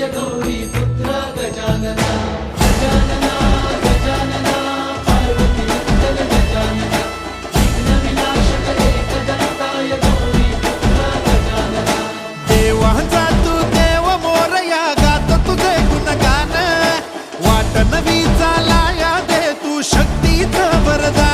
दंताय गौरी पुत्र गजानना गजानना गजानना पार्वती विठ्ठल गजानना विघ्न विनाशक एकदंताय गौरी पुत्र गजानना देवाचा तू देव मोरया गात तुझे गुणगान वाट नवी चालाया दे तू शक्तीचं वरदान